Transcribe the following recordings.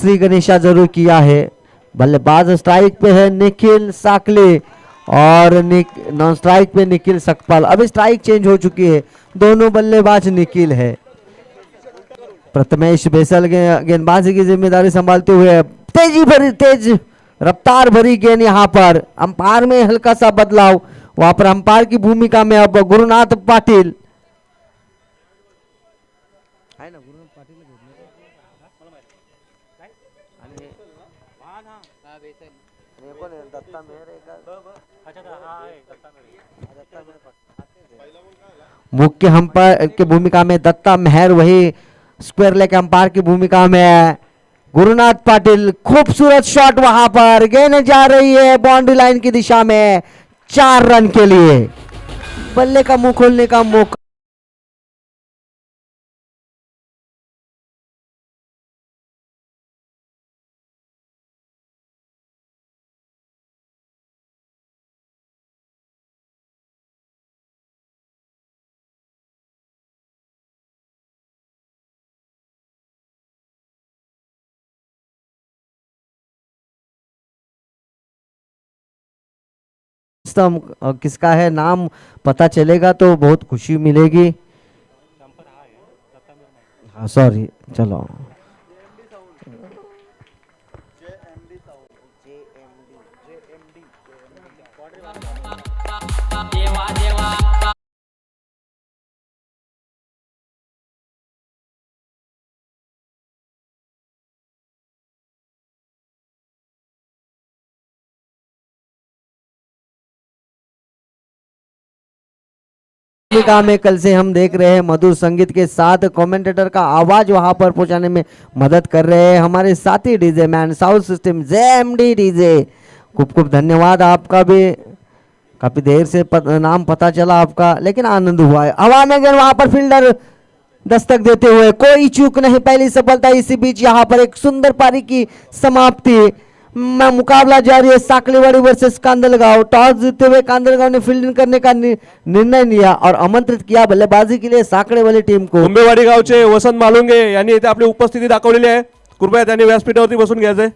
श्री गणेशा जरूर किया है। बल्लेबाज स्ट्राइक पे है निखिल साकले और नॉन स्ट्राइक पे निखिल सकपाल। अभी स्ट्राइक चेंज हो चुकी है, दोनों बल्लेबाज निखिल है। प्रथमेश बेसल गेंदबाजी की जिम्मेदारी संभालते हुए तेज रफ्तार भरी गेंद यहाँ पर। अंपायर में हल्का सा बदलाव, वहां पर अंपायर की भूमिका में अब गुरुनाथ पाटिल है ना। गुरुनाथ पाटिल मुख्य अंपायर की भूमिका में दत्ता मेहर, वही स्क्वायर लेग अंपायर की भूमिका में गुरुनाथ पाटिल। खूबसूरत शॉट वहां पर, गेंद जा रही है बाउंड्री लाइन की दिशा में 4 रन के लिए। बल्ले का मुंह खोलने का मौका। किसका है नाम पता चलेगा तो बहुत खुशी मिलेगी। हाँ सॉरी, चलो भूमिका में कल से हम देख रहे हैं मधुर संगीत के साथ कमेंटेटर का आवाज वहां पर पहुंचाने में मदद कर रहे हैं हमारे साथी DJ man sound system JMD DJ. खूब खूब धन्यवाद आपका भी। काफी देर से नाम पता चला आपका, लेकिन आनंद हुआ है। हवा में गेंद, वहां पर फील्डर दस्तक देते हुए कोई चूक नहीं, पहली सफलता। इसी बीच यहाँ पर एक सुंदर पारी की समाप्ति। मुकाबला जारी है साकलेवाड़ी वर्सेस कांदलगांव। टॉस जीतते हुए कांदलगांव ने फील्डिंग करने का निर्णय लिया और आमंत्रित किया बल्लेबाजी के लिए साकळेवाडी टीम को। कुंभेवाडी गावचे वसंत मालुंगे यांनी इथे आपली उपस्थिती दाखवलेली आहे। कृपया त्यांनी व्यासपीठावरती बसून घ्यायचे।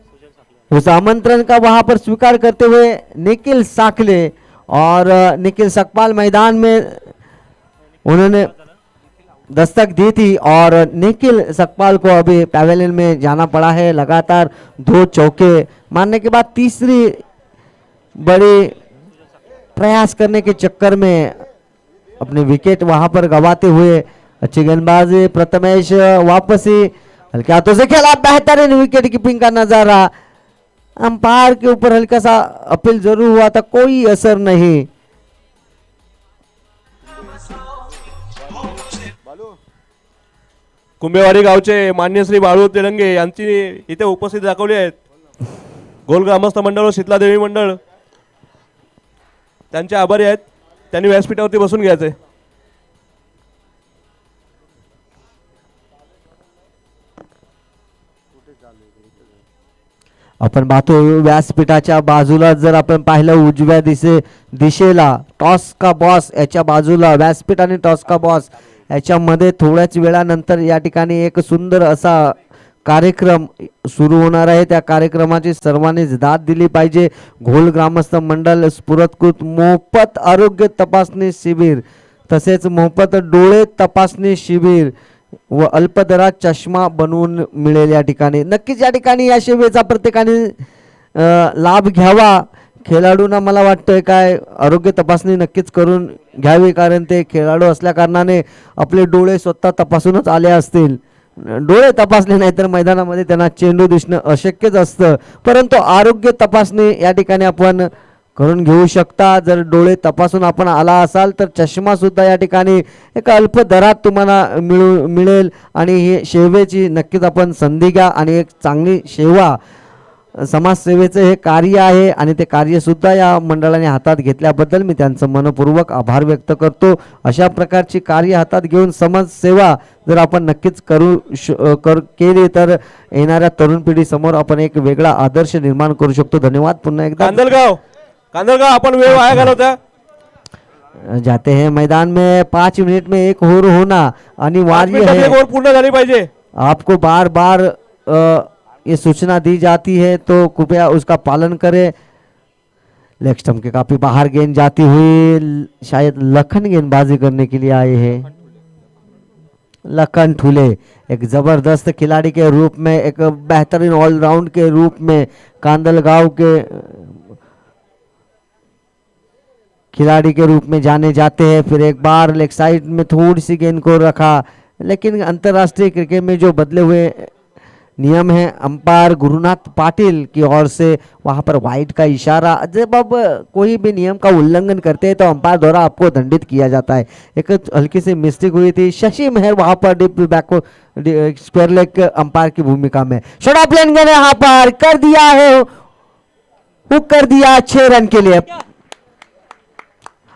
उस आमंत्रण का वहां पर स्वीकार करते हुए निखिल साकले और निखिल सकपाल मैदान में उन्होंने दस्तक दी थी और निखिल सकपाल को अभी पैवेलियन में जाना पड़ा है। लगातार 2 चौके मारने के बाद तीसरी बड़ी प्रयास करने के चक्कर में अपने विकेट वहां पर गंवाते हुए अच्छी गेंदबाजी। प्रथमेश वापसी हल्के हाथों से खेला, बेहतरीन विकेट कीपिंग का नजारा। अंपायर के ऊपर हल्का सा अपील जरूर हुआ था, कोई असर नहीं। कुंभेवाडी गावचे मान्य श्री बाळू तेलंगे यांची इथे उपस्थिती दाखवली आहेत। गोल ग्रामस्थ मंडळ व शीतलादेवी मंडळ त्यांचे आभारी आहेत। त्यांनी व्यासपीठावरती बसून घ्यायचे। आपण पाहतो व्यासपीठाच्या बाजूला जर आपण पाहिलं उजव्या दिशेला टॉस का बॉस याच्या बाजूला व्यासपीठ आणि टॉस का बॉस याच्यामध्ये थोड्याच वेळानंतर या ठिकाणी एक सुंदर असा कार्यक्रम सुरू होणार आहे। त्या कार्यक्रमाची सर्वांनीच दाद दिली पाहिजे। घोल ग्रामस्थ मंडळ पुरस्कृत मोफत आरोग्य तपासणी शिबिर तसेच मोफत डोळे तपासणी शिबिर व अल्प दरात चष्मा बनवून मिळेल या ठिकाणी। नक्कीच या ठिकाणी या सेवेचा प्रत्येकाने लाभ घ्यावा। खेळाडूंना मला वाटतंय काय आरोग्य तपासणी नक्कीच करून घ्यावी, कारण ते खेळाडू असल्या कारणाने आपले डोळे स्वतः तपासूनच आले असतील। डोळे तपासले नाही तर मैदानामध्ये त्यांना चेंडू दिसणं अशक्यच असतं, परंतु आरोग्य तपासणी या ठिकाणी आपण करून घेऊ शकता। जर डोळे तपासून आपण आला असाल तर चष्मा सुद्धा या ठिकाणी एक अल्प दरात तुम्हाला मिळेल आणि ही सेवेची नक्कीच आपण संधी घ्या आणि एक चांगली सेवा समाजसेवेचं हे कार्य आहे आणि ते कार्य सुद्धा या मंडळाने हातात घेतल्याबद्दल मी त्यांचं मनपूर्वक आभार व्यक्त करतो। अशा प्रकारची कार्य हातात घेऊन समाजसेवा जर आपण नक्कीच केली तर येणाऱ्या तरुण पिढी समोर आपण एक वेगळा आदर्श निर्माण करू शकतो। धन्यवाद पुन्हा एकदा। कांदलगाव आपण वेळ वाया घालवता जाते हैं मैदान में 5 मिनट में एक ओवर होना अनिवार्य है। ओवर पूर्ण झाली पाहिजे। आपको बार बार ये सूचना दी जाती है तो कृपया उसका पालन करें। लेग स्टंप के काफी बाहर गेंद जाती हुई, शायद लखन गेंदबाजी करने के लिए आए हैं। लखन ठुले एक जबरदस्त खिलाड़ी के रूप में, एक बेहतरीन ऑलराउंड के रूप में कांदलगांव के खिलाड़ी के रूप में जाने जाते हैं। फिर एक बार लेग साइड में थोड़ी सी गेंद को रखा, लेकिन अंतर्राष्ट्रीय क्रिकेट में जो बदले हुए नियम है, अंपायर गुरुनाथ पाटिल की ओर से वहां पर वाइड का इशारा। जब अब कोई भी नियम का उल्लंघन करते हैं तो अंपायर द्वारा आपको दंडित किया जाता है। एक हल्की सी मिस्टेक हुई थी, शशि मेहर वहां पर डिप बैक को स्क्वायर लेग अंपायर की भूमिका में शॉट ऑफ लेन गए यहाँ पर कर दिया है, हुक कर दिया 6 रन के लिए।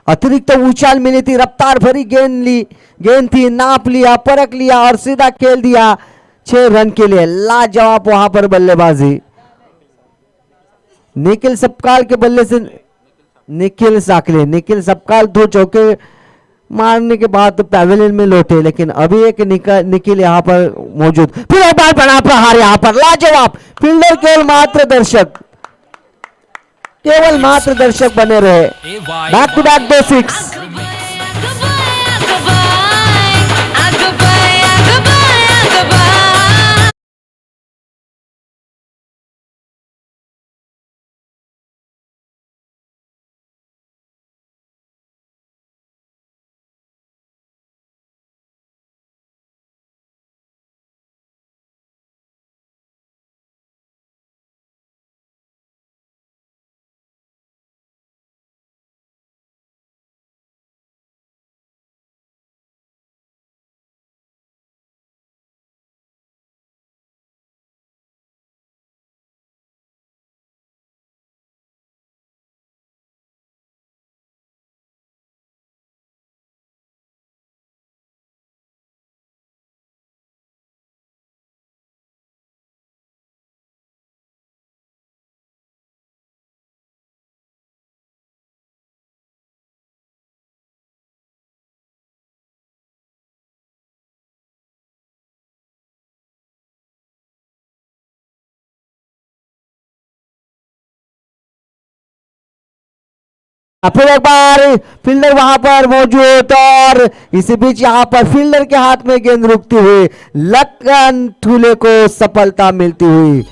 अतिरिक्त उछाल मिली थी, रफ्तार भरी गेंद थी, नाप लिया, परख लिया और सीधा खेल दिया 6 रन के लिए। लाजवाब वहां पर बल्लेबाजी निखिल सपकाल के बल्ले से, निखिल सपकाल 2 चौके मारने के बाद पैवेलियन में लौटे, लेकिन अभी एक निखिल यहाँ पर मौजूद। फिर एक बार बड़ा प्रहार यहाँ पर, लाजवाब फील्डर केवल मात्र दर्शक बने रहे। Back to back 2 6। फिर एक बार फील्डर वहां पर मौजूद और इसी बीच यहां पर फील्डर के हाथ में गेंद रुकती हुई लखन ठुले को सफलता मिलती हुई।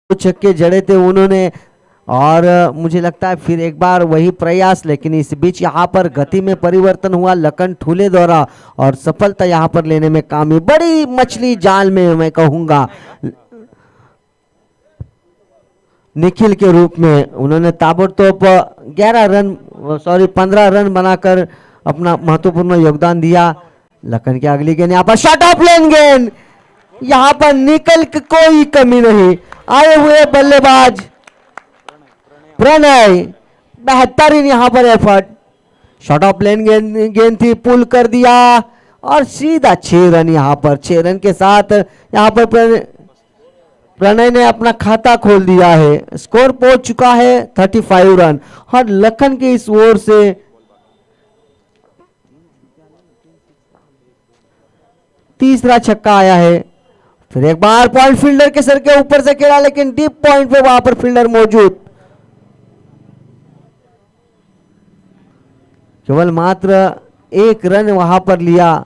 छक्के जड़े थे उन्होंने और मुझे लगता है फिर एक बार वही प्रयास, लेकिन इस बीच यहाँ पर गति में परिवर्तन हुआ लखन ठुले द्वारा और सफलता यहाँ पर लेने में कामयाब। बड़ी मछली जाल में मैं कहूंगा निखिल के रूप में उन्होंने ताबड़तोड़ 15 रन बनाकर अपना महत्वपूर्ण योगदान दिया। लखन की अगली गेंद यहाँ पर शॉट ऑफ लेन गेंद, यहाँ पर निकल की कोई कमी नहीं। आए हुए बल्लेबाज प्रणय, बेहतरीन यहाँ पर एफर्ट, शॉट ऑफ लेन गेंद थी, पुल कर दिया और सीधा 6 रन। यहाँ पर 6 रन के साथ यहाँ पर प्रणय ने अपना खाता खोल दिया है। स्कोर पहुंच चुका है 35 रन और लखन के इस ओर से तीसरा छक्का आया है। फिर एक बार पॉइंट फील्डर के सर के ऊपर से खेला, लेकिन डीप पॉइंट पे वहां पर फील्डर मौजूद। केवल मात्र 1 रन वहां पर लिया।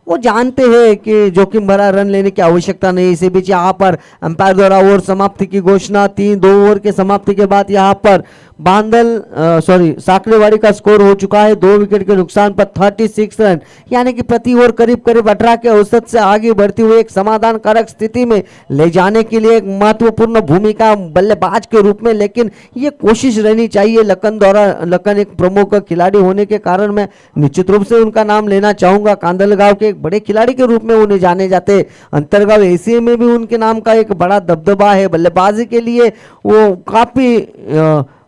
वो जानते हैं कि जोखिम भरा रन लेने की आवश्यकता नहीं। इसी बीच यहाँ पर अंपायर द्वारा ओवर समाप्ति की घोषणा, 2 ओवर के समाप्ति के बाद यहाँ पर साकरेवाड़ी का स्कोर हो चुका है 2 विकेट के नुकसान पर 36 रन, यानी कि प्रति ओवर करीब 18 के औसत से आगे बढ़ती हुई एक समाधान कारक स्थिति में ले जाने के लिए एक महत्वपूर्ण भूमिका बल्लेबाज के रूप में। लेकिन ये कोशिश रहनी चाहिए लखन एक प्रमुख खिलाड़ी होने के कारण मैं निश्चित रूप से उनका नाम लेना चाहूंगा। कांदलगांव के एक बड़े खिलाड़ी के रूप में उन्हें जाने जाते, अंतरगांव एशिया में भी उनके नाम का एक बड़ा दबदबा है। बल्लेबाजी के लिए वो काफी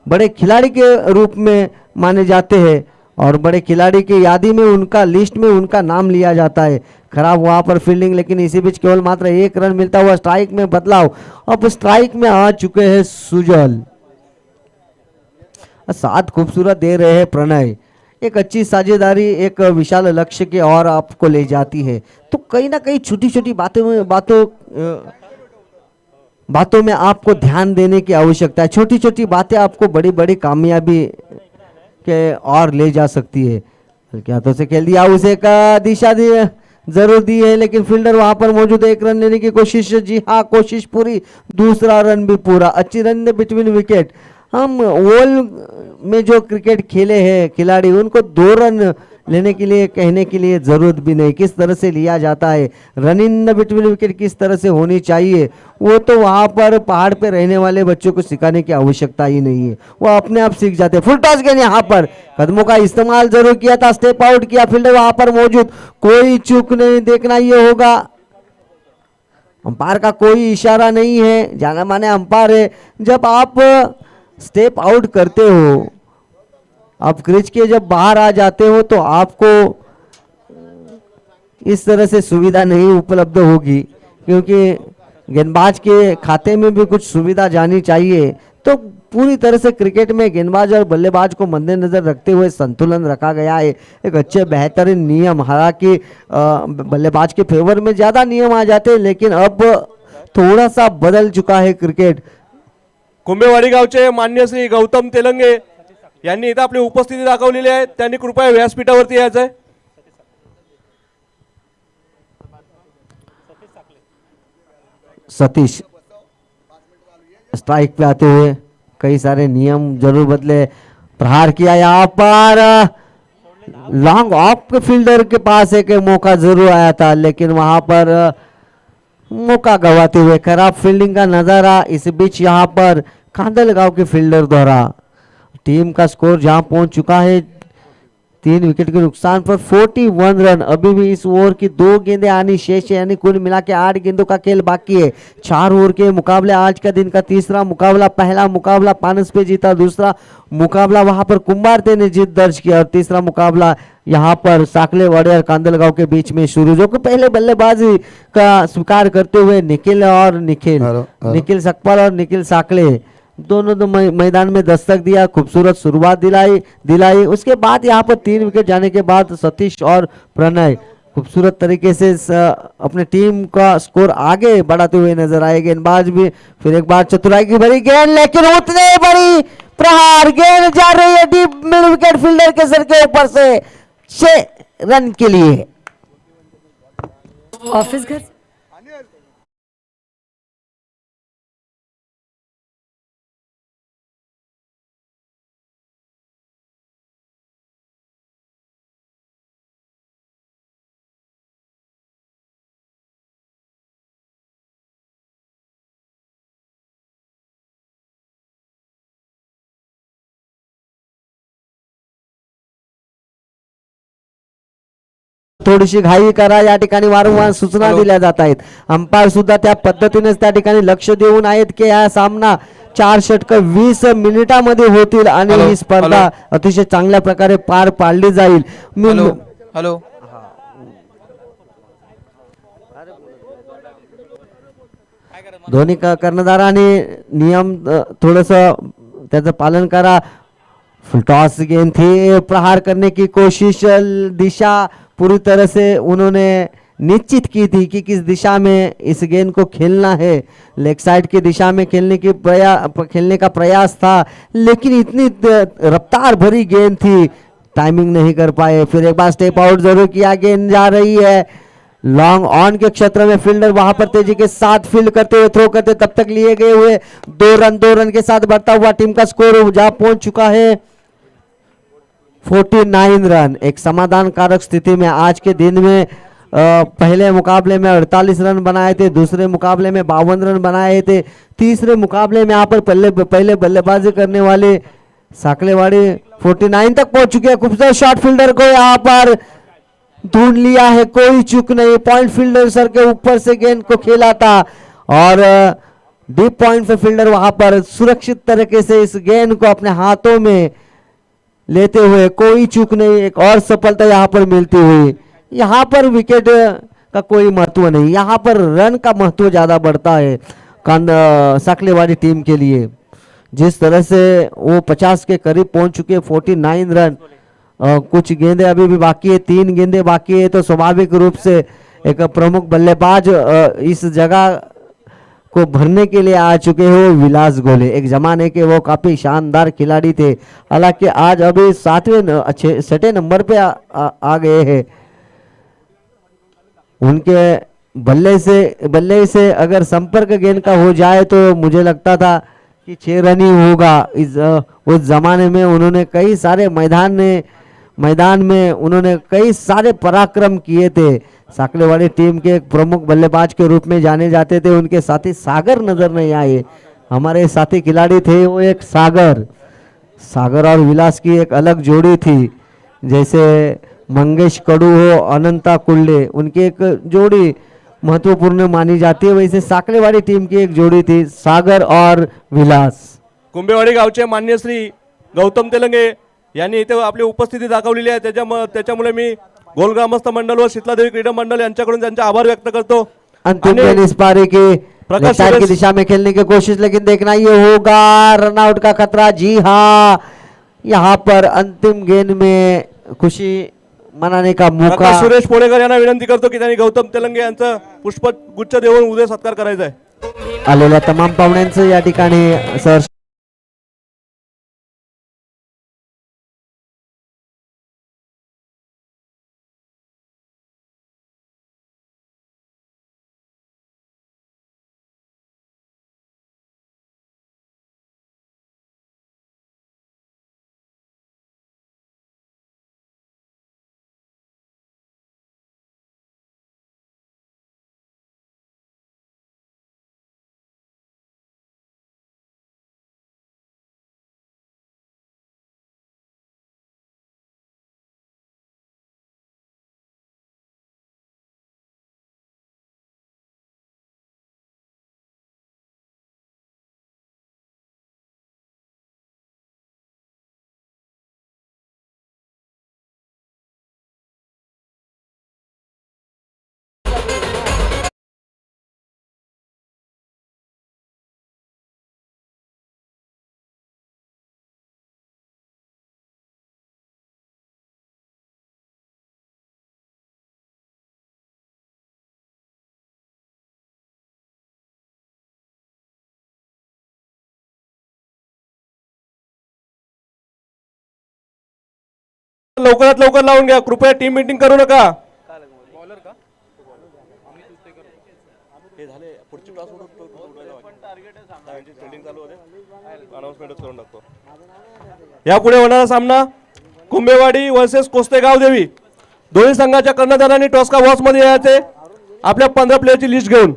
बड़े खिलाड़ी के रूप में माने जाते हैं और बड़े खिलाड़ी की यादी में उनका लिस्ट में उनका नाम लिया जाता है। खराब वहां पर फील्डिंग, लेकिन इसी बीच केवल मात्र 1 रन मिलता हुआ स्ट्राइक में बदलाव। अब स्ट्राइक में आ चुके हैं सुजल, साथ खूबसूरत दे रहे हैं प्रणय। एक अच्छी साझेदारी एक विशाल लक्ष्य की ओर आपको ले जाती है। तो कहीं ना कहीं छोटी छोटी बातों में आपको ध्यान देने की आवश्यकता है। छोटी छोटी बातें आपको बड़ी बड़ी कामयाबी के और ले जा सकती है। हल्के हाथों से खेल दिया, उसे का दिशा दी जरूर दी है, लेकिन फील्डर वहां पर मौजूद है। 1 रन लेने की कोशिश, जी हाँ कोशिश पूरी, दूसरा रन भी पूरा। अच्छी रन बिटवीन विकेट। हम ओवल में जो क्रिकेट खेले हैं खिलाड़ी, उनको 2 रन लेने के लिए कहने की लिए जरूरत भी नहीं। किस तरह से लिया जाता है, रन इन बिटवीन विकेट किस तरह से होनी चाहिए, वो तो वहां पर पहाड़ पे रहने वाले बच्चों को सिखाने की आवश्यकता ही नहीं है, वो अपने आप सीख जाते हैं। फुल टॉस गेंद, यहाँ पर कदमों का इस्तेमाल जरूर किया था, स्टेप आउट किया, फील्डर वहां पर मौजूद, कोई चूक नहीं। देखना ये होगा, अंपायर का कोई इशारा नहीं है, जाना माने अंपायर है। जब आप स्टेप आउट करते हो, आप क्रिच के जब बाहर आ जाते हो, तो आपको इस तरह से सुविधा नहीं उपलब्ध होगी, क्योंकि गेंदबाज के खाते में भी कुछ सुविधा जानी चाहिए। तो पूरी तरह से क्रिकेट में गेंदबाज और बल्लेबाज को मद्देनजर रखते हुए संतुलन रखा गया है। एक अच्छे बेहतरीन नियम, हालांकि बल्लेबाज के फेवर में ज्यादा नियम आ जाते हैं, लेकिन अब थोड़ा सा बदल चुका है क्रिकेट। कुंभेवाडी गावचे मान्य श्री गौतम तेलंगे यांनी इथं आपली उपस्थिती दाखवलेली आहे, त्यांनी कृपया व्यासपीठावरती यायचं आहे। सतीश स्ट्राइक पे आते हुए, कई सारे नियम जरूर बदले। प्रहार किया, यहाँ पर लॉन्ग ऑफ के फील्डर के पास एक मौका जरूर आया था, लेकिन वहां पर मौका गवाते हुए खराब फील्डिंग का नजारा। इस बीच यहाँ पर कांदलगांव के फील्डर द्वारा टीम का स्कोर जहां पहुंच चुका है 3 विकेट के नुकसान पर 41 रन। अभी भी इस ओवर की 2 गेंदें आनी शेष है, यानी कुल मिला के 8 गेंदों का खेल बाकी है। 4 ओवर के मुकाबले आज का दिन का तीसरा मुकाबला। पहला मुकाबला पानस पे जीता, दूसरा मुकाबला वहां पर कुंभारते ने जीत दर्ज किया, और तीसरा मुकाबला यहाँ पर साकलेवाड़ी और कांदलगांव के बीच में शुरू, जो कि पहले बल्लेबाजी का स्वीकार करते हुए निखिल सकपाल और निखिल साकले दोनों मैदान में दस्तक दिया, खूबसूरत शुरुआत दिलाई। उसके बाद यहाँ पर 3 विकेट जाने के बाद सतीश और प्रणय खूबसूरत तरीके से अपने टीम का स्कोर आगे बढ़ाते हुए नजर आए। गेंदबाज भी फिर एक बार चतुराई की भरी गेंद, लेकिन उतने बड़ी प्रहार गेंद जा रही है डीप मिड विकेट फील्डर के सर के ऊपर से 6 रन के लिए। ऑफिस घर थोडीशी घाई करा, या ठिकाणी वारंवार सूचना दिल्या जात आहेत। अंपायर सुद्धा त्या पद्धतीनेच त्या ठिकाणी लक्ष देऊन आहेत की हा सामना 4 षटक 20 मिनिटांमध्ये होतील आणि ही स्पर्धा अतिशय चांगल्या प्रकारे पार पाडली जाईल। हॅलो दोन्ही कर्णधारांनी नियम थोडस त्याचं पालन करा। टॉस गेंद थी, प्रहार करने की कोशिश, दिशा पूरी तरह से उन्होंने निश्चित की थी कि किस दिशा में इस गेंद को खेलना है। लेग साइड की दिशा में खेलने का प्रयास था, लेकिन इतनी रफ्तार भरी गेंद थी, टाइमिंग नहीं कर पाए। फिर एक बार स्टेप आउट जरूर किया, गेंद जा रही है लॉन्ग ऑन के क्षेत्र में। फील्डर वहां पर तेजी के साथ फील्ड करते हुए थ्रो करते, तब तक लिए गए हुए 2 रन के साथ बढ़ता हुआ टीम का स्कोर जहां पहुंच चुका है 49 रन। एक समाधानकारक स्थिति में आज के दिन में पहले मुकाबले में 48 रन बनाए थे, दूसरे मुकाबले में 52 रन बनाए थे, तीसरे मुकाबले में यहाँ पर पहले बल्लेबाजी करने वाले साकलेवाड़ी 49 तक पहुंच चुके हैं। खूबसूरत शॉट फील्डर को यहाँ पर ढूंढ लिया है, कोई चूक नहीं। पॉइंट फील्डर सर के ऊपर से गेंद को खेला था और डीप पॉइंट पे फील्डर वहां पर सुरक्षित तरीके से इस गेंद को अपने हाथों में लेते हुए कोई चूक नहीं, एक और सफलता यहाँ पर मिलती हुई। यहाँ पर विकेट का कोई महत्व नहीं, यहाँ पर रन का महत्व ज़्यादा बढ़ता है साकलेवाड़ी टीम के लिए। जिस तरह से वो 50 के करीब पहुंच चुके, 49 रन, कुछ गेंदे अभी भी बाकी है, 3 गेंदे बाकी है, तो स्वाभाविक रूप से एक प्रमुख बल्लेबाज इस जगह को भरने के लिए आ चुके हो विलास गोले। एक जमाने के वो काफी शानदार खिलाड़ी थे, हालांकि आज अभी 6वें नंबर पे आ गए हैं। उनके बल्ले से अगर संपर्क गेंद का हो जाए तो मुझे लगता था कि 6 रन ही होगा। उस जमाने में उन्होंने कई सारे मैदान में उन्होंने कई सारे पराक्रम किए थे। साकलेवाड़ी टीम के एक प्रमुख बल्लेबाज के रूप में जाने जाते थे। उनके साथी सागर नजर नहीं आए, हमारे साथी खिलाड़ी थे वो एक सागर और विलास की एक अलग जोड़ी थी। जैसे मंगेश कडू हो, अनंता कुल्ले, उनकी एक जोड़ी महत्वपूर्ण मानी जाती है, वैसे साकलेवाड़ी टीम की एक जोड़ी थी सागर और विलास। कुंभेवाडी गावचे मान्य श्री गौतम तेलंगे यांनी इथे आपली उपस्थिती दाखवलेली आहे, त्याच्यामुळे मी गोल ग्रामस्थ मंडळ व शीतलादेवी क्रीडा मंडळ यांच्याकडून त्यांचे आभार व्यक्त करतो। अंतिम गेंद इस पारी की प्रकाश साइड की सुरेश- दिशा में खेलने की कोशिश, लेकिन देखना ये होगा रनआउट का खतरा। जी हाँ, यहाँ पर अंतिम गेंद में खुशी मनाने का मौका। प्रकाश सुरेश पोळेकर यांना विनंती करतो की त्यांनी गौतम तेलंगे यांचं पुष्पगुच्छ देऊन उद्या सत्कार करायचा आहे। आलेल्या तमाम पाहुण्यांचं या ठिकाणी सर लवकरात लवकर लावून घ्या, कृपया टीम मीटिंग करू नका। यापुढे होणारा सामना कुंभेवाडी वर्सेस कोस्तेगाव देवी। दोन्ही संघाच्या कर्णधारांनी टॉस का बॉक्स मध्ये यायचे आपल्या 15 प्लेयरची लिस्ट घेऊन।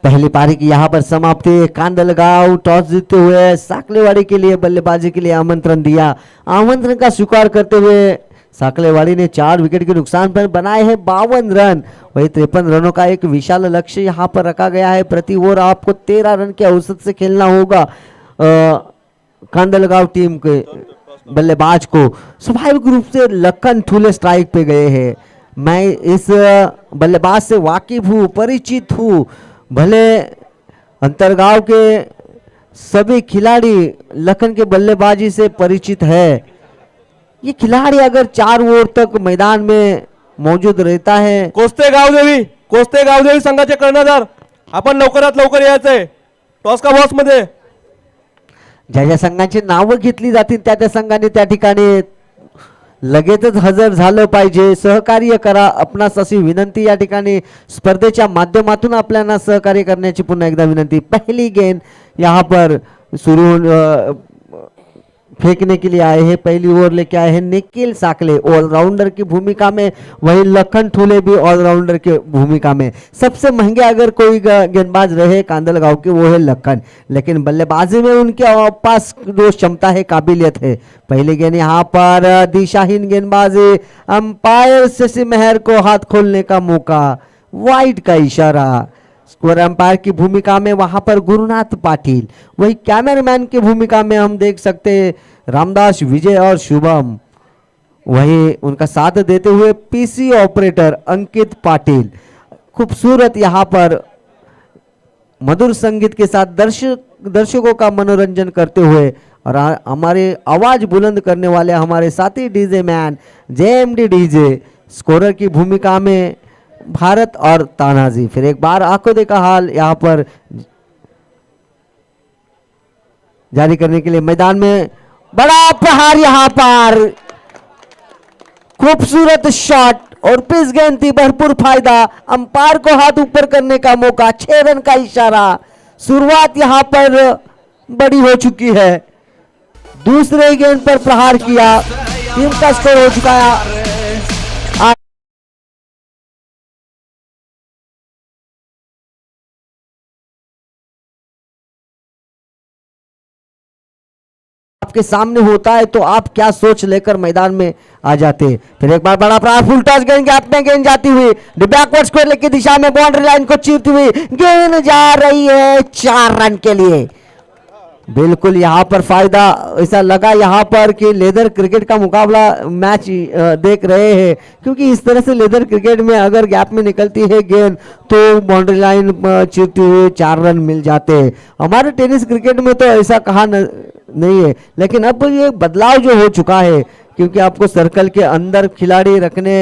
पहली पारी की यहाँ पर समाप्ति। कांदलगांव टॉस जीतते हुए साकलेवाड़ी के लिए बल्लेबाजी के लिए आमंत्रण दिया। आमंत्रण का स्वीकार करते हुए साकलेवाड़ी ने 4 विकेट के नुकसान पर बनाए हैं 52 रन। वही 53 रनों का एक विशाल लक्ष्य यहाँ पर रखा गया है। प्रति ओवर आपको 13 रन के औसत से खेलना होगा। कांदलगांव टीम के बल्लेबाज को स्वाभाविक रूप से लखन ठूले स्ट्राइक पे गए हैं। मैं इस बल्लेबाज से वाकिफ हूँ, परिचित हूँ। भले अंतरगांव के सभी खिलाड़ी लखन के बल्लेबाजी से परिचित है। ये खिलाड़ी अगर 4 ओवर तक मैदान में मौजूद रहता है। कोस्तेगाव देवी संघाचे कर्णधार आपण लवकरात लवकर यायचंय टॉस का बॉक्स मध्ये। ज्या ज्या संघांची नावं घेतली जातील त्या त्या संघाने त्या ठिकाणी लगेचच हजर झालं पाहिजे। सहकार्य करा आपणास अशी विनंती या ठिकाणी स्पर्धेच्या माध्यमातून आपल्याला सहकार्य करण्याची पुन्हा एकदा विनंती। पहली गेंद यहाँ पर शुरू फेंकने के लिए आए हैं। पहली ओवर लेके आए हैं निखिल साकले ऑलराउंडर की भूमिका में, वहीं लखन ठूले भी ऑलराउंडर की भूमिका में। सबसे महंगे अगर कोई गेंदबाज रहे कांदलगांव के वो है लखन, लेकिन बल्लेबाजी में उनके पास जो क्षमता है, काबिलियत है। पहली गेंद यहाँ पर दिशाहीन गेंदबाजी, अंपायर शशि मेहर को हाथ खोलने का मौका, वाइड का इशारा। स्कोर एम्पायर की भूमिका में वहां पर गुरुनाथ पाटिल, वही कैमरामैन की भूमिका में हम देख सकते हैं रामदास, विजय और शुभम, वही उनका साथ देते हुए पीसी ऑपरेटर अंकित पाटिल। खूबसूरत यहाँ पर मधुर संगीत के साथ दर्शकों का मनोरंजन करते हुए और हमारे आवाज बुलंद करने वाले हमारे साथी DJ man JMD DJ, scorer की भूमिका में भारत और तानाजी। फिर एक बार आंखों देखा हाल यहाँ पर जारी करने के लिए मैदान में बड़ा प्रहार, यहाँ पर खूबसूरत शॉट और पिच गेंद थी, भरपूर फायदा, अंपायर को हाथ ऊपर करने का मौका, 6 रन का इशारा। शुरुआत यहां पर बड़ी हो चुकी है, दूसरे गेंद पर प्रहार किया, टीम का स्कोर हो चुका है। आपके सामने होता है तो आप क्या सोच लेकर मैदान में आ जाते हैं। फिर एक बार बड़ा प्रहार, फुल टॉस गेंद गैप में गेंद जाती हुई बैकवर्ड स्क्वायर लेग की दिशा में बाउंड्री लाइन को चीरती हुई गेंद जा रही है 4 रन के लिए। बिल्कुल यहाँ पर फायदा ऐसा लगा यहाँ पर कि लेदर क्रिकेट का मुकाबला मैच देख रहे हैं, क्योंकि इस तरह से लेदर क्रिकेट में अगर गैप में निकलती है गेंद तो बाउंड्री लाइन चीरते हुए 4 रन मिल जाते हैं। हमारे टेनिस क्रिकेट में तो ऐसा कहा नहीं है, लेकिन अब ये बदलाव जो हो चुका है, क्योंकि आपको सर्कल के अंदर खिलाड़ी रखने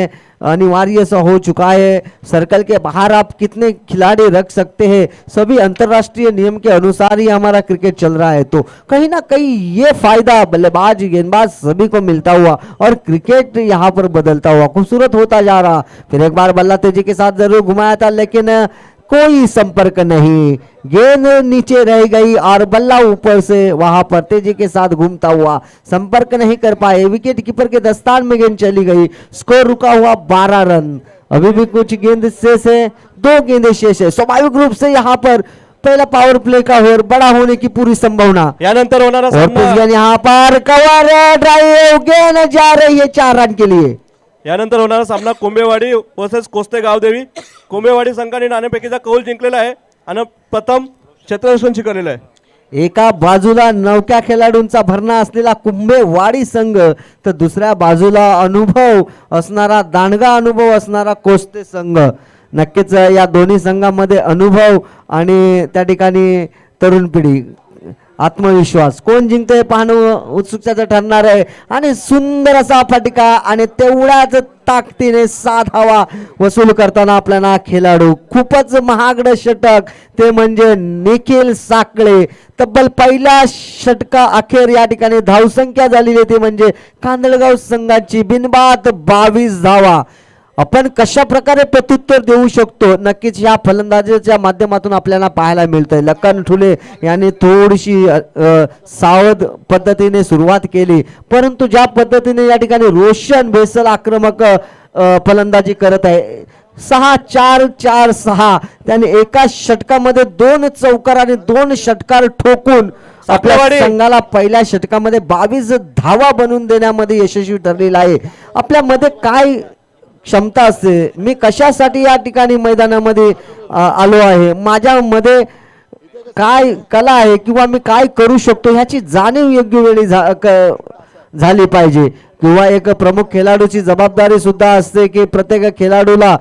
अनिवार्य सा हो चुका है, सर्कल के बाहर आप कितने खिलाड़ी रख सकते हैं, सभी अंतरराष्ट्रीय नियम के अनुसार ही हमारा क्रिकेट चल रहा है। तो कहीं ना कहीं ये फायदा बल्लेबाज गेंदबाज सभी को मिलता हुआ और क्रिकेट यहाँ पर बदलता हुआ खूबसूरत होता जा रहा। फिर एक बार बल्ला तेजी के साथ जरूर घुमाया था, लेकिन कोई संपर्क नहीं, गेंद नीचे रह गई और बल्ला ऊपर से वहां पर तेजी के साथ घूमता हुआ संपर्क नहीं कर पाए, विकेट कीपर के दस्तान में गेंद चली गई, स्कोर रुका हुआ 12 रन। अभी भी कुछ गेंद शेष है, 2 गेंदें शेष है। स्वाभाविक रूप से यहाँ पर पहला पावर प्ले का ओवर बड़ा होने की पूरी संभावना, यानंतर होणारा सामना, यहाँ पर कवर ड्राइव, गेंद जा रही है 4 रन के लिए। यानंतर होणारा सामना कुंभेवाडी वर्सेस कोस्ते गावदेवी। कुंभेवाडी संघाने नाणेफेकीचा कौल जिंकलेला आहे आणि प्रथम क्षेत्ररक्षण स्वीकारलेलं आहे। एका बाजूला नवख्या खेळाडूंचा भरणा असलेला कुंभेवाडी संघ, तर दुसऱ्या बाजूला अनुभव असणारा, दांडगा अनुभव असणारा कोस्ते संघ। नक्कीच या दोन्ही संघामध्ये अनुभव आणि त्या ठिकाणी तरुण पिढी, आत्मविश्वास, कोण जिंकतंय पाहणं उत्सुकतेचं ठरणार आहे। आणि सुंदर असा फटका आणि तेवढ्याच ताकदीने 7 धावा वसूल करताना आपल्याला खेळाडू, खूपच महागडं षटक ते म्हणजे निखिल साकळे। तब्बल पहिल्या षटका अखेर या ठिकाणी धावसंख्या झालेली ती म्हणजे कांदळगाव संघाची बिनबाद 22 धावा। आपण कशा प्रकारे प्रत्युत्तर देऊ शकतो, नक्कीच या फलंदाजीच्या माध्यमातून आपल्याला पाहायला मिळतंय। लखन ठुले यांनी थोडीशी सावध पद्धतीने सुरुवात केली, परंतु ज्या पद्धतीने या ठिकाणी रोशन बेसल आक्रमक फलंदाजी करत आहे, 6-4-4-6 त्याने एका षटकामध्ये 2 चौकार आणि 2 षटकार ठोकून आपल्या संघाला पहिल्या षटकामध्ये 22 धावा बनवून देण्यामध्ये यशस्वी ठरलेला आहे। आपल्यामध्ये काय क्षमता असते, मी कशासाठी या ठिकाणी मैदानामध्ये आलो आहे, माझ्यामध्ये काय कला आहे किंवा मी काय करू शकतो ह्याची जाणीव योग्य वेळी झाली पाहिजे। किंवा एक प्रमुख खेळाडूची जबाबदारी सुद्धा असते की प्रत्येक खेळाडूला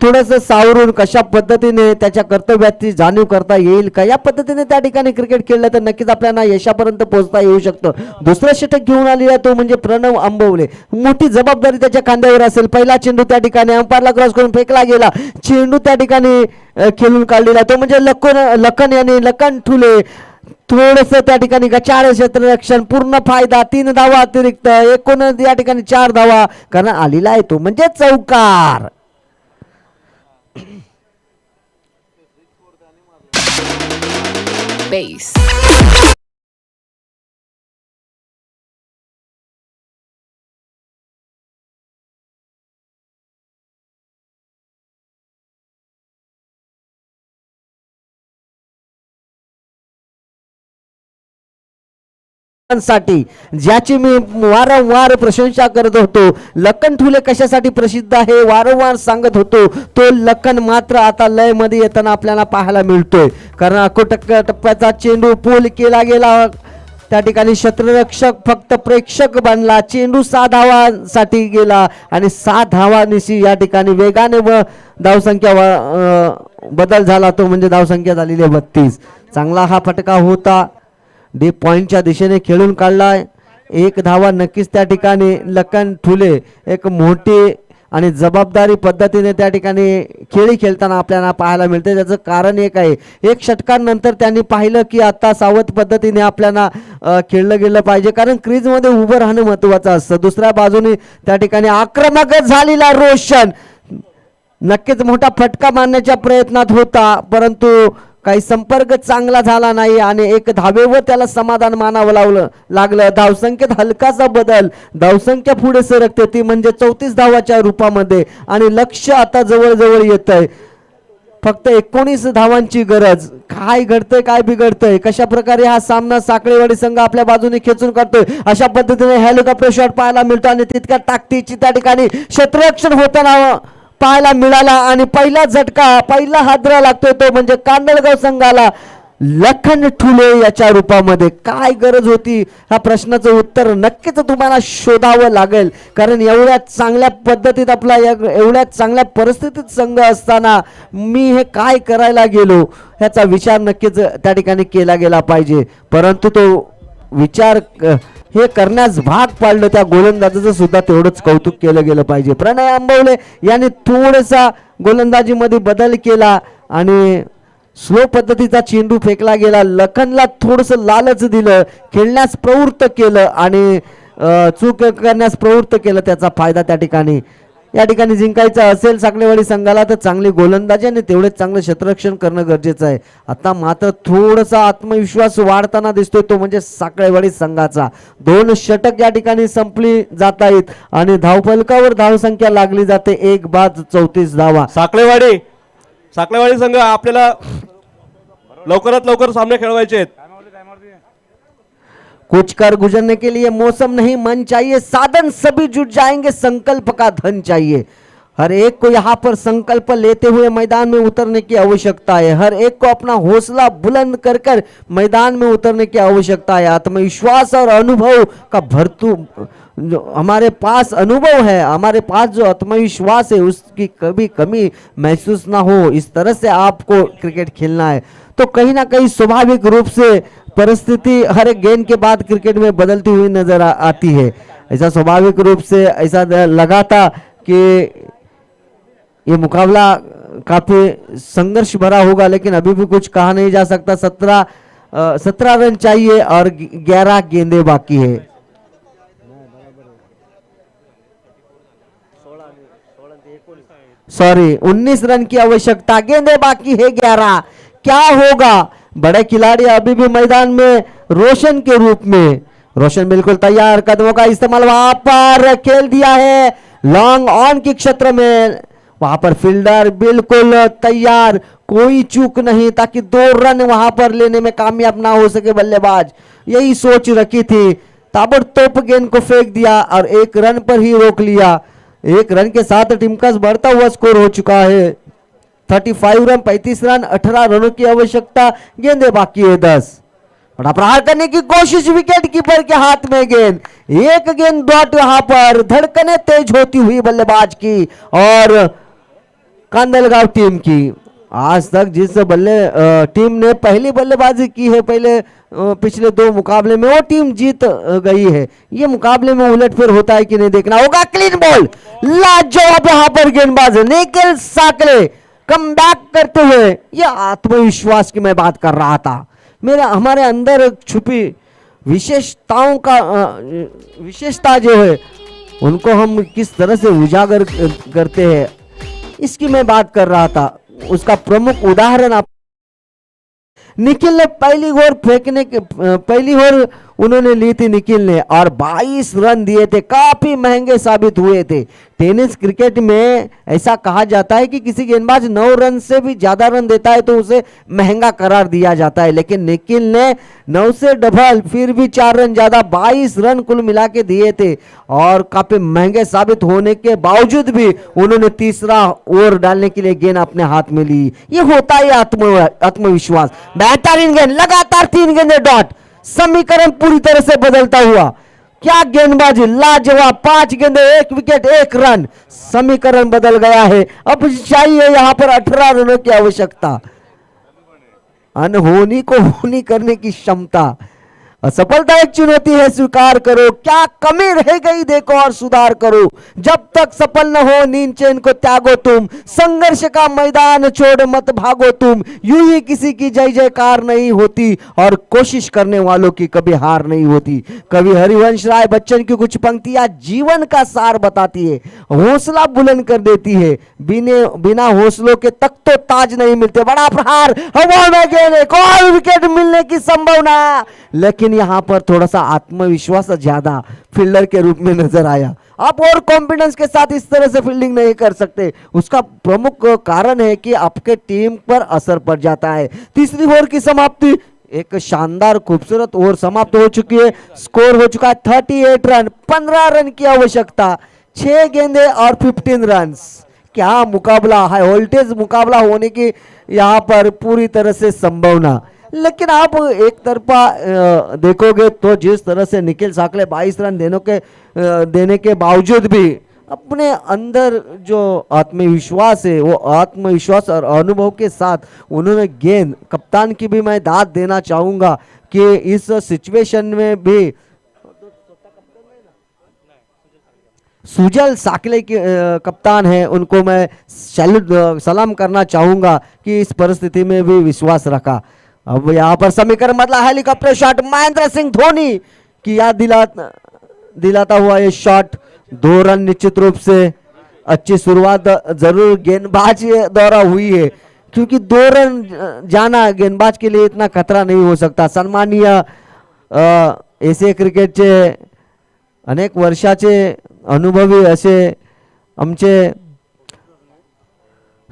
थोडंसं सावरून कशा पद्धतीने त्याच्या कर्तव्याची जाणीव करता येईल का, या पद्धतीने त्या ठिकाणी क्रिकेट खेळलं तर नक्कीच आपल्याला यशापर्यंत पोहोचता येऊ शकतं। दुसरं षटक घेऊन आलेला तो म्हणजे प्रणव आंबवले, मोठी जबाबदारी त्याच्या खांद्यावर असेल। पहिला चेंडू त्या ठिकाणी अंपायरला क्रॉस करून फेकला गेला, चेंडू त्या ठिकाणी खेळून काढलेला तो म्हणजे लखन यांनी, लखन ठुले थोडस त्या ठिकाणी गचाळ क्षेत्ररक्षण, पूर्ण फायदा, 3 धावा अतिरिक्त, एकूण या ठिकाणी 4 धावा करण्यात आलेला आहे तो म्हणजे चौकार। Base. साठी ज्याची मी वारंवार प्रशंसा करत होतो. लखन ठुले कशासाठी प्रसिद्ध आहे वारंवार सांगत होतो. तो लखन मात्र आता लय मध्ये येताना आपल्याला पाहायला मिळतोय. कारण टप्प्याचा चेंडू पूल केला गेला. त्या ठिकाणी क्षेत्ररक्षक फक्त प्रेक्षक बनला. चेंडू 6 धावांसाठी गेला आणि 7 धावांनिशी या ठिकाणी वेगाने व धावसंख्या बदल झाला. तो म्हणजे धावसंख्या झालेली आहे 32. चांगला हा फटका होता. डीप पॉइंटच्या दिशेने खेळून काढलाय. 1 धावा नक्कीच त्या ठिकाणी लखन ठुले एक मोठी आणि जबाबदारी पद्धतीने त्या ठिकाणी खेळी खेळताना आपल्याला पाहायला मिळते. त्याचं कारण एक आहे, 1 षटकांनंतर त्यांनी पाहिलं की आता सावध पद्धतीने आपल्याला खेळलं गेलं पाहिजे. कारण क्रीजमध्ये उभं राहणं महत्त्वाचं असतं. दुसऱ्या बाजूने त्या ठिकाणी आक्रमक झालेला रोशन नक्कीच मोठा फटका मारण्याच्या प्रयत्नात होता, परंतु काही संपर्क चांगला झाला नाही आणि 1 धावेवर त्याला समाधान मानावं लागलं. धावसंख्येत हलकासा बदल. धावसंख्या पुढे सरकते ती म्हणजे 34 धावाच्या रूपामध्ये आणि लक्ष आता जवळ येत आहे. फक्त 19 धावांची गरज. काय घडतंय काय बिघडतंय, कशा प्रकारे हा सामना साखळेवाडी संघ आपल्या बाजूने खेचून काढतोय अशा पद्धतीने हेलिकॉप्टर शॉट पाहायला मिळतो आणि तितक्या ताकदीची त्या ठिकाणी क्षेत्ररक्षण होताना पाहायला मिळाला आणि पहिला झटका पहिला हादरा लागतोय तो म्हणजे कांदळगाव संघाला लखन ठुले याच्या रूपामध्ये. काय गरज होती ह्या प्रश्नाचं उत्तर नक्कीच तुम्हाला शोधावं लागेल. कारण एवढ्या चांगल्या पद्धतीत आपला एवढ्या चांगल्या परिस्थितीत संघ असताना मी हे काय करायला गेलो ह्याचा विचार नक्कीच त्या ठिकाणी केला गेला पाहिजे. परंतु तो विचार हे करण्यास भाग पाडलं. त्या गोलंदाजाचं सुद्धा तेवढंच कौतुक केलं गेलं पाहिजे. प्रणय आंबवले यांनी थोडासा गोलंदाजीमध्ये बदल केला आणि स्लो पद्धतीचा चेंडू फेकला गेला. लखनला थोडंसं लालच दिलं, खेळण्यास प्रवृत्त केलं आणि चूक करण्यास प्रवृत्त केलं. त्याचा फायदा त्या ठिकाणी या ठिकाणी जिंकायचा असेल साखळेवाडी संघाला तर चांगली गोलंदाजी आणि तेवढेच चांगलं क्षेत्ररक्षण करणं गरजेचं आहे. आता मात्र थोडासा आत्मविश्वास वाढताना दिसतोय तो म्हणजे साखळेवाडी संघाचा. 2 षटक या ठिकाणी संपली जात आहेत आणि धावफलकावर धावसंख्या लागली जाते 1 बाद 34 धावा. साखळेवाडी संघ आपल्याला लवकरात लवकर सामने खेळवायचे आहेत. कुछ कर गुजरने के लिए मौसम नहीं मन चाहिए, साधन सभी जुट जाएंगे, संकल्प का धन चाहिए. हर एक को यहाँ पर संकल्प लेते हुए मैदान में उतरने की आवश्यकता है. हर एक को अपना हौसला बुलंद कर कर मैदान में उतरने की आवश्यकता है. आत्मविश्वास और अनुभव का भरपूर जो हमारे पास अनुभव है, हमारे पास जो आत्मविश्वास है उसकी कभी कमी महसूस ना हो, इस तरह से आपको क्रिकेट खेलना है. तो कहीं ना कहीं स्वाभाविक रूप से परिस्थिति हर एक गेंद के बाद क्रिकेट में बदलती हुई नजर आती है. ऐसा स्वाभाविक रूप से ऐसा लगा था कि ये मुकाबला काफी संघर्ष भरा होगा, लेकिन अभी भी कुछ कहा नहीं जा सकता. 17 रन चाहिए और 11 गेंदें बाकी है. सॉरी 19 रन की आवश्यकता, गेंदें बाकी है 11. क्या होगा? बड़े खिलाड़ी अभी भी मैदान में रोशन के रूप में. रोशन बिल्कुल तैयार, कदमों का इस्तेमाल वहां पर खेल दिया है लॉन्ग ऑन के क्षेत्र में. वहां पर फील्डर बिल्कुल तैयार, कोई चूक नहीं ताकि 2 रन वहां पर लेने में कामयाब ना हो सके बल्लेबाज. यही सोच रखी थी. ताबड़तोड़ गेंद को फेंक दिया और 1 रन पर ही रोक लिया. 1 रन के साथ टीम का बढ़ता हुआ स्कोर हो चुका है 35 रन, 35 रन, 18 रनों की आवश्यकता, गेंदें बाकी है 10. बड़ा प्रहार करने की कोशिश, विकेट कीपर के हाथ में गेंद. 1 गेंद डॉट यहां पर, धड़कने तेज होती हुई बल्लेबाज की और कांदलगांव टीम की. आज तक जिस टीम ने पहली बल्लेबाजी की है पिछले 2 मुकाबले में वो टीम जीत गई है. ये मुकाबले में उलटफेर होता है कि नहीं देखना होगा. क्लीन बॉल, लाजवाब यहां पर गेंदबाज निखिल साकले कम बैक करते हुए. ये आत्मविश्वास की मैं बात कर रहा था. हमारे अंदर छुपी विशेषता जो है उनको हम किस तरह से उजागर करते हैं इसकी मैं बात कर रहा था. उसका प्रमुख उदाहरण आप निखिल ने पहली ओवर उन्होंने ली थी निखिल ने और 22 रन दिए थे, काफी महंगे साबित हुए थे। टेनिस क्रिकेट में ऐसा कहा जाता है कि किसी गेंदबाज 9 रन से भी ज्यादा रन देता है तो उसे महंगा करार दिया जाता है, लेकिन निखिल ने 9 से डबल फिर भी 4 रन ज्यादा 22 रन कुल मिला के दिए थे और काफी महंगे साबित होने के बावजूद भी उन्होंने तीसरा ओवर डालने के लिए गेंद अपने हाथ में ली। ये होता है आत्मविश्वास। बेहतरीन गेंद, लगातार 3 गेंदें डॉट, समीकरण पूरी तरह से बदलता हुआ। क्या गेंदबाजी, लाजवाब, 5 गेंदे 1 विकेट 1 रन, समीकरण बदल गया है। अब चाहिए यहां पर 18 रनों की आवश्यकता, अनहोनी को होनी करने की क्षमता। असफलता एक चुनौती है, स्वीकार करो। क्या कमी रह गई देखो और सुधार करो। जब तक सफल न हो नींद चैन को त्यागो तुम, संघर्ष का मैदान छोड़ मत भागो तुम। यूं ही किसी की जय जयकार नहीं होती और कोशिश करने वालों की कभी हार नहीं होती। कवि हरिवंश राय बच्चन की कुछ पंक्तियां जीवन का सार बताती है, हौसला बुलंद कर देती है। बिना हौसलों के तख्तो ताज नहीं मिलते। बड़ा प्रहार, हवा में गेंद, एक और विकेट मिलने की संभावना, लेकिन यहां पर थोड़ा सा आत्मविश्वास ज्यादा फील्डर के रूप में नजर आया। आप और कॉन्फिडेंस के साथ इस तरह से फील्डिंग नहीं कर सकते। उसका प्रमुख कारण है कि आपके टीम पर असर पड़ जाता है। तीसरी ओवर की समाप्ति, एक शानदार खूबसूरत ओवर समाप्त हो चुकी है। स्कोर हो चुका है 38 रन, 15 रन की आवश्यकता, 6 गेंदे और 15 रन। क्या मुकाबला, हाई वोल्टेज मुकाबला होने की यहां पर पूरी तरह से संभावना। लेकिन आप एक तरफा देखोगे तो जिस तरह से निखिल साकले 22 रन देने के बावजूद भी अपने अंदर जो आत्मविश्वास है, वो आत्मविश्वास और अनुभव के साथ उन्होंने गेंद, कप्तान की भी मैं दाद देना चाहूंगा कि इस सिचुएशन में भी सुजल साकले के कप्तान है, उनको मैं सलाम करना चाहूंगा कि इस परिस्थिति में भी विश्वास रखा। अब यहाँ पर समीकरण बदला, हेलीकॉप्टर शॉट, महेंद्र सिंह धोनी की याद दिलाता हुआ ये शॉट, 2 रन निश्चित रूप से अच्छी शुरुआत जरूर गेंदबाज द्वारा हुई है, क्योंकि 2 रन जाना गेंदबाज के लिए इतना खतरा नहीं हो सकता। सन्माननीय एशिया क्रिकेटचे अनेक वर्षाचे अनुभवी असे आमचे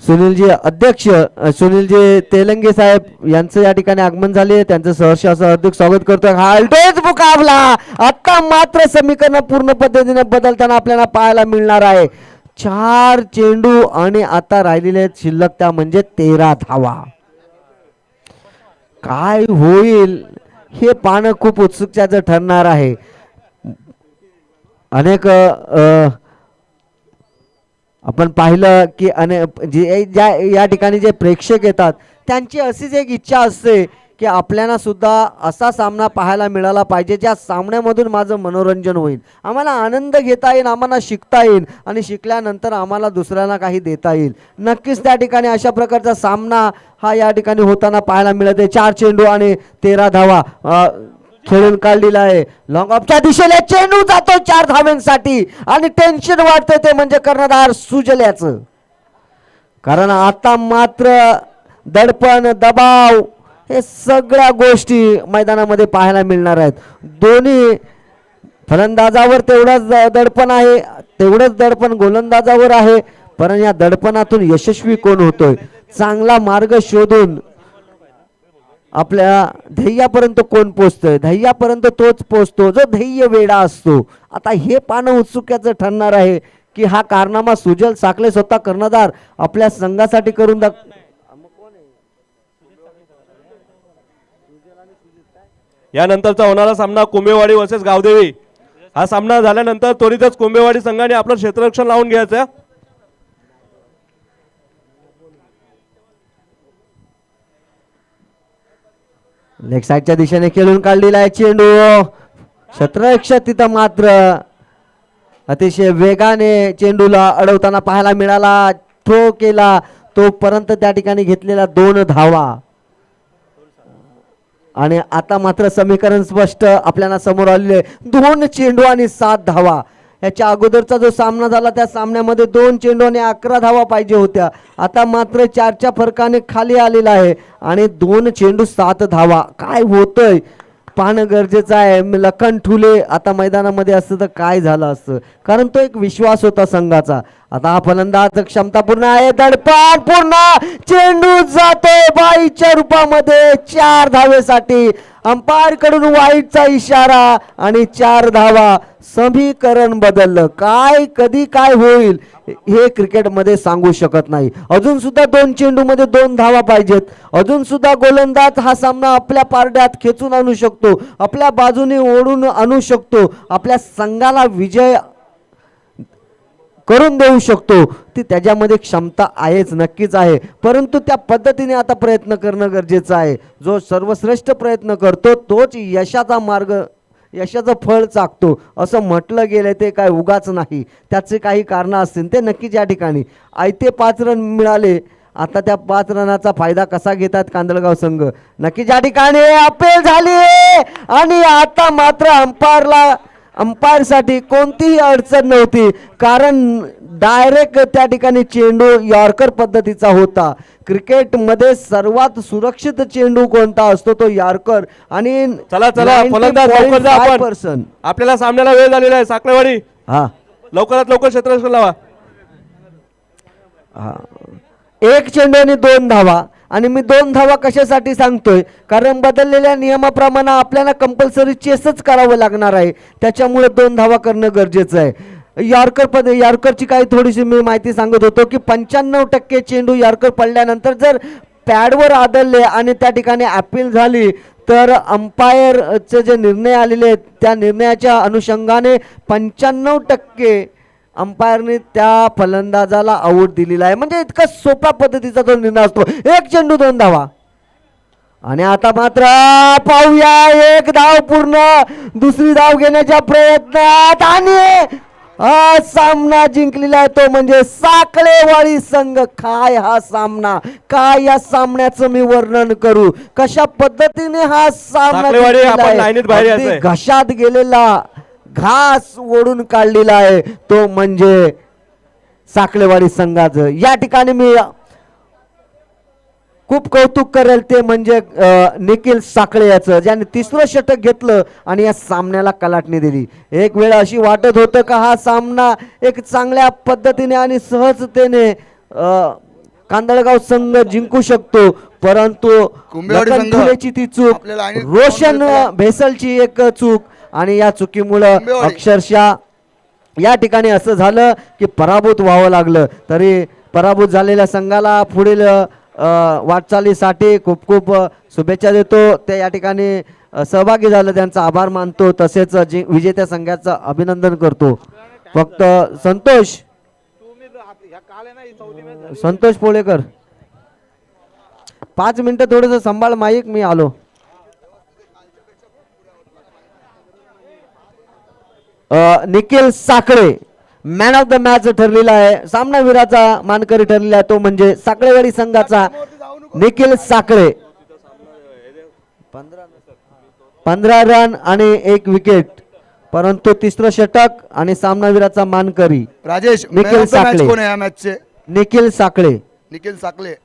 सुनीलजी अध्यक्ष, सुनीलजी तेलंगे साहेब यांचं या ठिकाणी आगमन झाले, त्यांचं सहर्ष असं हार्दिक स्वागत करतोय। हालतोच मुकाबला आता मात्र समीकरण पूर्ण पद्धतीने बदलताना आपल्याला पाहायला मिळणार आहे। 4 चेंडू आणि आता राहिलेले शिल्लक त्या म्हणजे 13 धावा। काय होईल हे पाहणं खूप उत्सुकतेचं ठरणार आहे। अनेक आपण पाहिलं की या ठिकाणी जे प्रेक्षक येतात त्यांची अशीच एक इच्छा असते की आपल्याला सुद्धा असा सामना पाहायला मिळाला पाहिजे ज्या सामन्यामधून माझं मनोरंजन होईल, आम्हाला आनंद घेता येईल, आम्हाला शिकता येईल आणि शिकल्यानंतर आम्हाला दुसऱ्याला काही देता येईल। नक्कीच त्या ठिकाणी अशा प्रकारचा सामना हा या ठिकाणी होताना पाहायला मिळत आहे। 4 चेंडू आणि 13 धावा खेळून काढलेला आहे। लॉंग ऑफच्या दिशेने चेंडू जातो 4 धावांसाठी आणि टेन्शन वाटतं ते म्हणजे कर्णधार सुजल्याचं, कारण आता मात्र दडपण, दबाव, हे सगळ्या गोष्टी मैदानामध्ये पाहायला मिळणार आहेत। दोन्ही फलंदाजावर तेवढाच दडपण आहे, तेवढंच दडपण गोलंदाजावर आहे, पण या दडपणातून यशस्वी कोण होतोय, चांगला मार्ग शोधून आपल्या ध्येयापर्यंत कोण पोहोचतोय, ध्येयापर्यंत तोच पोहोचतो जो ध्येय वेडा असतो। आता हे पाहणं उत्सुकतेचं ठरणार आहे की हा कारनामा सुजल साकले स्वतः कर्णधार आपल्या संघासाठी करून यानंतरचा होणारा सामना कुंभेवाडी वर्सेस गावदेवी। हा सामना झाल्यानंतर त्वरितच कुंभेवाडी संघाने आपलं क्षेत्ररक्षण लावून घ्यायचं। लेग साइडच्या दिशेने खेळून काढलेला आहे चेंडू, क्षेत्ररक्षक तिथं मात्र अतिशय वेगाने चेंडूला अडवताना पाहायला मिळाला, थ्रो केला, तोपर्यंत त्या ठिकाणी घेतलेला 2 धावा आणि आता मात्र समीकरण स्पष्ट आपल्याला समोर आलेले, 2 चेंडू आणि 7 धावा। याच्या अगोदरचा जो सामना झाला त्या सामन्यामध्ये 2 चेंडू आणि 11 धावा पाहिजे होत्या, आता मात्र 4च्या फरकाने खाली आलेला आहे आणि 2 चेंडू 7 धावा। काय होतंय पाहणं गरजेचं आहे. लखन ठुले आता मैदानामध्ये असतं तर काय झालं असतं, कारण तो एक विश्वास होता संघाचा. आता हा फलंदाज क्षमतापूर्ण आहे, दडपण पूर्ण, चेंडू जातोय बाईच्या रूपामध्ये 4 धावेसाठी. अंपायर कडून वाईटचा इशारा आणि 4 धावा. समीकरण बदललं. काय कधी काय होईल हे क्रिकेटमध्ये सांगू शकत नाही. अजून सुद्धा 2 चेंडूमध्ये 2 धावा पाहिजेत. अजून सुद्धा गोलंदाज हा सामना आपल्या पारड्यात खेचून आणू शकतो, आपल्या बाजूने ओढून आणू शकतो, आपल्या संघाला विजय करून देऊ शकतो. ती त्याच्यामध्ये क्षमता आहेच, नक्कीच आहे. परंतु त्या पद्धतीने आता प्रयत्न करणं गरजेचं आहे. जो सर्वश्रेष्ठ प्रयत्न करतो तोच यशाचा मार्ग, यशाचं फळ चाकतो असं म्हटलं गेलं. ते काय उगाच नाही, त्याचे काही कारणं असतील. ते नक्कीच या ठिकाणी आयते 5 रन मिळाले. आता त्या 5 रनाचा फायदा कसा घेतात कांदळगाव संघ, नक्कीच या ठिकाणी अपील झाली. आणि आता मात्र अंपायरसाठी कोणतीही अडचण नव्हती, कारण डायरेक्ट त्या ठिकाणी चेंडू यॉर्कर पद्धतीचा होता. क्रिकेटमध्ये सर्वात सुरक्षित चेंडू कोणता असतो तो यॉर्कर. आणि चला चला फलंदाज लवकर जा आपण, 90.5% आपल्याला सामन्याला वेळ झालेला आहे. साखळेवाडी हा लवकरात लवकर क्षेत्ररक्षण लावा. हा, 1 चेंडू आणि 2 धावा. आणि मी 2 धावा कशासाठी सांगतोय, कारण बदललेल्या नियमाप्रमाणे आपल्याला कंपल्सरी चेसच करावं लागणार आहे. त्याच्यामुळे 2 धावा करणं गरजेचं आहे. यॉर्करची काही थोडीशी मी माहिती सांगत होतो की 95% चेंडू यॉर्कर पडल्यानंतर जर पॅडवर आदळले आणि त्या ठिकाणी अपील झाली तर अंपायरचे जे निर्णय आलेले आहेत त्या निर्णयाच्या अनुषंगाने 95% अंपायरने त्या फलंदाजाला आऊट दिलेला आहे. म्हणजे इतका सोप्या पद्धतीचा तो निर्णय असतो. 1 चेंडू 2 धावा. आणि आता मात्र पाहूया 1 धाव पूर्ण, दुसरी धाव घेण्याच्या प्रयत्नात आणि हा सामना जिंकलेला आहे तो म्हणजे साखळेवाडी संघ. काय हा सामना, काय या सामन्याचं मी वर्णन करू, कशा पद्धतीने हा सामना साखळेवाडी जिंकलेला आपण आहे. लाईनीत बाहेर अगदी यायचंय. घशात गेलेला घास ओढून काढलेला आहे तो म्हणजे साखळेवाडी संघाचं. या ठिकाणी मी खूप कौतुक करेल ते म्हणजे निखिल साखळे याचं, ज्याने 3रं षटक घेतलं आणि या सामन्याला कलाटणी दिली. एक वेळ अशी वाटत होतं का हा सामना एक चांगल्या पद्धतीने आणि सहजतेने कांदळगाव संघ जिंकू शकतो, परंतु लखन ठुलेची ती चूक, रोशन भेसलची एक चूक आणि या चुकीमुळं अक्षरशः या ठिकाणी असं झालं की पराभूत व्हावं लागलं. तरी पराभूत झालेल्या संघाला पुढील वाटचालीसाठी खूप खूप शुभेच्छा देतो. ते या ठिकाणी सहभागी झालं त्यांचा आभार मानतो, तसेच विजेत्या संघाचं अभिनंदन करतो. फक्त संतोष पोळेकर 5 मिनिटं थोडंसं सांभाळ माईक, मी आलो. Nikhil Sakhale man of the match ठरलेला आहे. सामनावीराचा मानकरी ठरलेला आहे तो म्हणजे साखळेवाडी संघाचा निखिल साखळे. 15 रन आणि 1 विकेट, परंतु 3रं षटक आणि सामनावीराचा मानकरी राजेश. निखिल साखळे. कोण आहे या मॅचचे? निखिल साखळे. निखिल साखळे.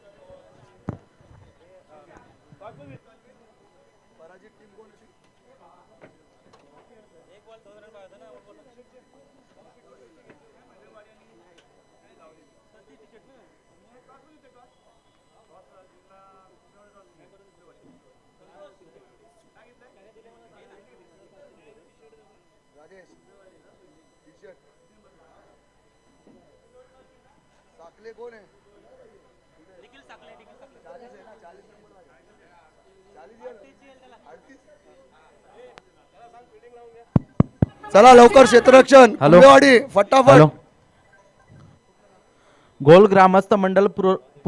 साखळे कोण आहे? निखिल साखळे. चला लवकर क्षेत्ररक्षण. हॅलो. कुंभेवाडी फटाफट. गोल ग्रामस्थ मंडल